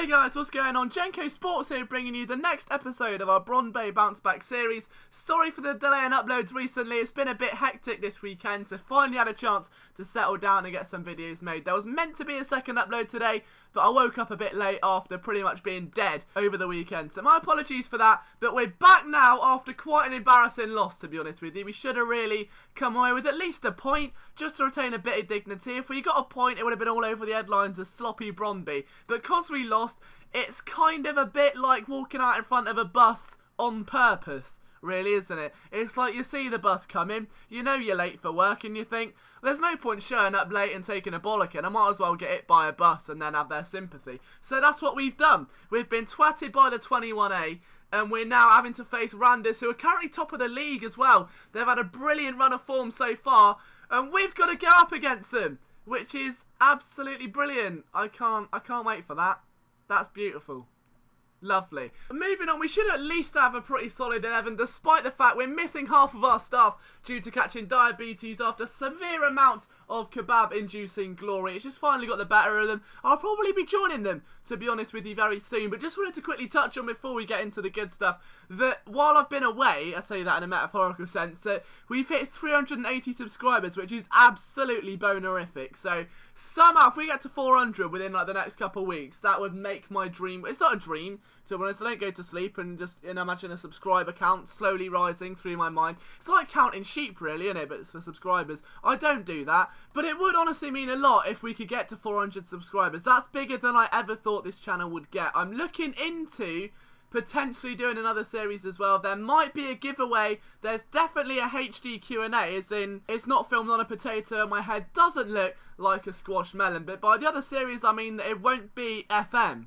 Hey guys, what's going on? Jenko Sports here, bringing you the next episode of our Brondby Bounce back series. Sorry for the delay in uploads recently, it's been a bit hectic this weekend, so finally had a chance to settle down and get some videos made. There was meant to be a second upload today, but I woke up a bit late after pretty much being dead over the weekend. So my apologies for that, but we're back now after quite an embarrassing loss, to be honest with you. We should have really come away with at least a point, just to retain a bit of dignity. If we got a point, it would have been all over the headlines as sloppy Brondby. But because we lost, it's kind of a bit like walking out in front of a bus on purpose, really, isn't it? It's like you see the bus coming, you know you're late for work, and you think, there's no point showing up late and taking a bollocking. I might as well get hit by a bus and then have their sympathy. So that's what we've done. We've been twatted by the 21A, and we're now having to face Randers, who are currently top of the league as well. They've had a brilliant run of form so far, and we've got to go up against them, which is absolutely brilliant. I can't wait for that. That's beautiful. Lovely. Moving on, we should at least have a pretty solid 11, despite the fact we're missing half of our staff due to catching diabetes after severe amounts of kebab-inducing glory. It's just finally got the better of them. I'll probably be joining them, to be honest with you, very soon. But just wanted to quickly touch on, before we get into the good stuff, that while I've been away, I say that in a metaphorical sense, that we've hit 380 subscribers, which is absolutely bonerific. So somehow, if we get to 400 within like the next couple of weeks, that would make my dream. It's not a dream, to be honest. I don't go to sleep and just imagine a subscriber count slowly rising through my mind. It's like counting sheep, really, isn't it? But it's for subscribers. I don't do that, but it would honestly mean a lot if we could get to 400 subscribers. That's bigger than I ever thought this channel would get. I'm looking into potentially doing another series as well. There might be a giveaway. There's definitely a HD Q&A, as in it's not filmed on a potato and my head doesn't look like a squashed melon. But by the other series, I mean that it won't be FM.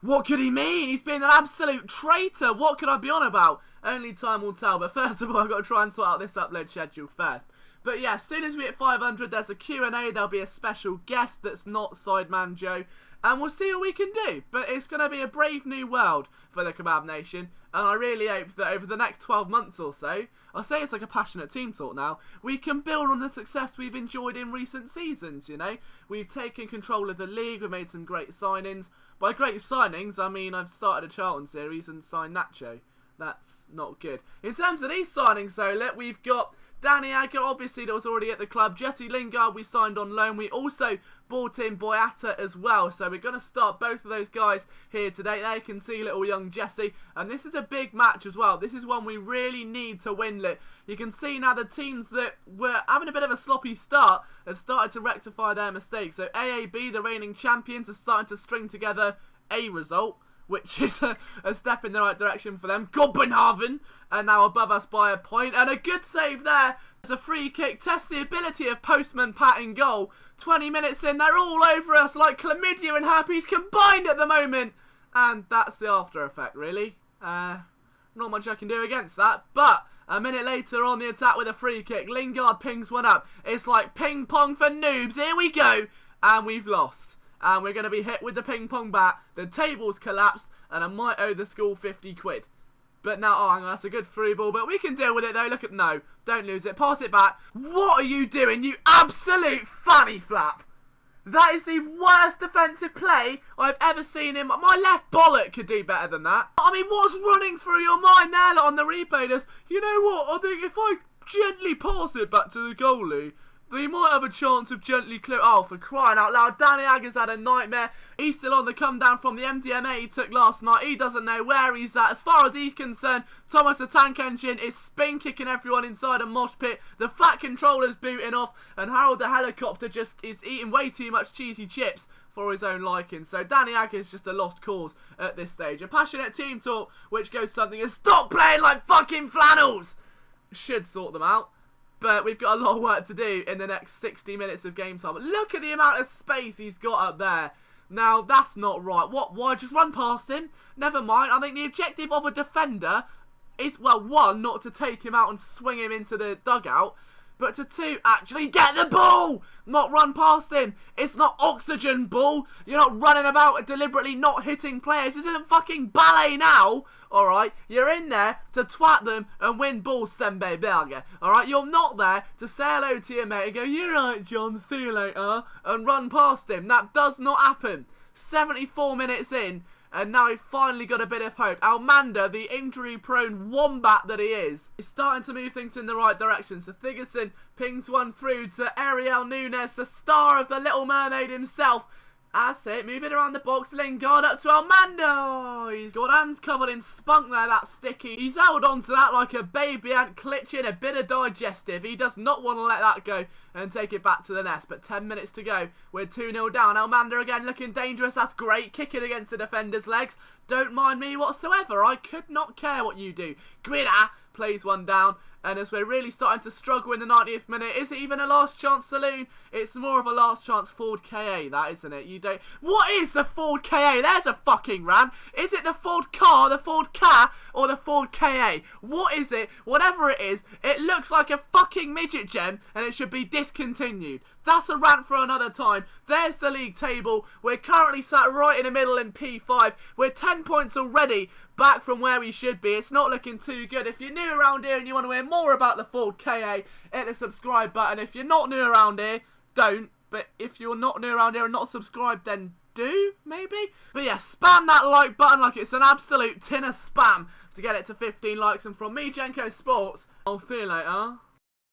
What could he mean? He's been an absolute traitor. What could I be on about? Only time will tell. But first of all, I've got to try and sort out this upload schedule first. But yeah, as soon as we hit 500, there's a Q&A. There'll be a special guest that's not Sideman Joe. And we'll see what we can do. But it's going to be a brave new world for the Kebab Nation. And I really hope that over the next 12 months or so, I say it's like a passionate team talk now, we can build on the success we've enjoyed in recent seasons, you know. We've taken control of the league, we've made some great signings. By great signings, I mean I've started a Charlton series and signed Nacho. That's not good. In terms of these signings though, we've got Danny Agger, obviously, that was already at the club. Jesse Lingard, we signed on loan. We also bought in Boyata as well. So we're going to start both of those guys here today. There you can see little young Jesse. And this is a big match as well. This is one we really need to win. You can see now the teams that were having a bit of a sloppy start have started to rectify their mistakes. So AAB, the reigning champions, are starting to string together a result, which is a step in the right direction for them. Copenhagen are now above us by a point, and a good save there. There's a free kick, tests the ability of Postman Pat in goal. 20 minutes in, they're all over us like chlamydia and herpes combined at the moment. And that's the after effect, really. Not much I can do against that, but a minute later on the attack with a free kick, Lingard pings one up. It's like ping pong for noobs, here we go, and we've lost. And we're going to be hit with the ping pong bat. The table's collapsed, and I might owe the school 50 quid. But now, oh, hang on, that's a good through ball. But we can deal with it, though. Look at, no, don't lose it. Pass it back. What are you doing, you absolute fanny flap? That is the worst defensive play I've ever seen in my left bollock could do better than that. I mean, what's running through your mind there on the replay? Just, you know what? I think if I gently pass it back to the goalie, they might have a chance of gently clear. Oh, for crying out loud, Danny Agger's had a nightmare. He's still on the come down from the MDMA he took last night. He doesn't know where he's at. As far as he's concerned, Thomas the Tank Engine is spin kicking everyone inside a mosh pit. The fat controller's booting off, and Harold the Helicopter just is eating way too much cheesy chips for his own liking. So Danny Agger is just a lost cause at this stage. A passionate team talk which goes something as stop playing like fucking flannels. Should sort them out. But we've got a lot of work to do in the next 60 minutes of game time. Look at the amount of space he's got up there. Now, that's not right. What? Why? Just run past him? Never mind. I think the objective of a defender is, well, one, not to take him out and swing him into the dugout, but to two, actually get the ball, not run past him. It's not oxygen ball. You're not running about deliberately not hitting players. This isn't fucking ballet now, alright? You're in there to twat them and win balls, Sembe Berger, alright? You're not there to say hello to your mate and go, you're right, John, see you later, and run past him. That does not happen. 74 minutes in, and now he finally got a bit of hope. Almanda, the injury-prone wombat that he is starting to move things in the right direction. So Thigerson pings one through to Ariel Nunes, the star of the Little Mermaid himself. That's it, moving around the box, Lingard up to Almanda. He's got hands covered in spunk there, that sticky. He's held on to that like a baby ant clutching a bit of digestive. He does not want to let that go and take it back to the nest. But 10 minutes to go, we're 2-0 down. Almanda again looking dangerous. That's great, kicking against the defender's legs. Don't mind me whatsoever. I could not care what you do. Guida plays one down. And as we're really starting to struggle in the 90th minute, is it even a last chance saloon? It's more of a last chance Ford KA, that, isn't it? You don't... What is the Ford KA? There's a fucking ran. Is it the Ford car, the Ford Ka, or the Ford KA? What is it? Whatever it is, it looks like a fucking midget gem, and it should be discontinued. That's a rant for another time. There's the league table. We're currently sat right in the middle in P5. We're 10 points already back from where we should be. It's not looking too good. If you're new around here and you want to hear more about the Ford KA, hit the subscribe button. If you're not new around here, don't. But if you're not new around here and not subscribed, then do, maybe? But yeah, spam that like button like it's an absolute tin of spam to get it to 15 likes. And from me, Jenko Sports, I'll see you later.